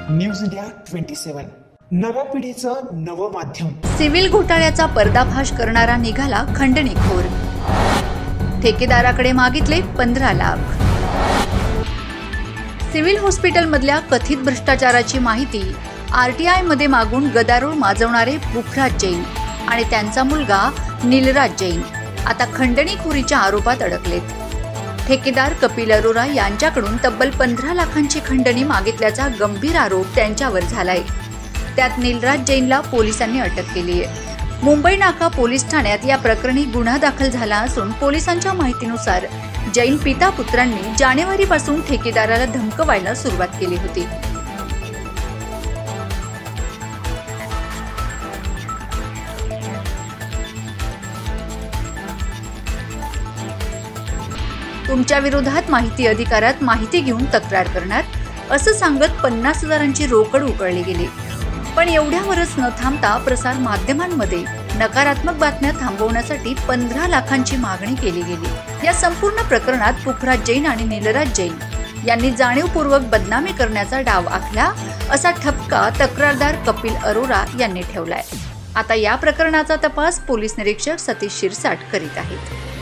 News India 27 नव्या पिढीचं नवं माध्यम। सिव्हिल घोटाळ्याचा पर्दाफाश करणारा निघाला खंडणीखोर। ठेकेदाराकडे मागितले 15 लाख। सिव्हिल हॉस्पिटल मधल्या कथित भ्रष्टाचाराची माहिती आरटीआय मध्ये मागून गदारोळ माजवणारे पुखराज जैन आणि त्यांचा मुलगा नीलराज जैन आता खंडणीखोरीच्या आरोपात अडकलेत। ठेकेदार कपिल अरोरा यांच्याकडून तब्बल 15 लाखांची खंडणी मागितल्याचा गंभीर आरोप त्यांच्यावर झालाय। त्यात नीलराज जैनला पोलिसांनी अटक केली आहे। मुंबई नाका पोलीस ठाण्यात या प्रकरणी गुन्हा दाखल झाला असून पोलिसांच्या माहितीनुसार जैन पिता पुत्रांनी जानेवारीपासून ठेकेदाराला धमकवायला सुरुवात केली होती। तुमच्या विरोधात माहिती अधिकारात माहिती घेऊन तक्रार करणार असं सांगत 50,000ची रोकड उकळली गेली। पण एवढ्यावरच न थांबता प्रसार माध्यमांमध्ये नकारात्मक बातम्या थांबवण्यासाठी 15 लाखांची मागणी केली गेली। या संपूर्ण प्रकरणात पुखराज जैन आणि नीलराज जैन यांनी जाणीवपूर्वक बदनामी करण्याचा डाव आखला असा ठपका तक्रारदार कपिल अरोरा यांनी ठेवलाय। आता या प्रकरणाचा तपास पोलीस निरीक्षक सतीश शिरसाट करीत आहेत।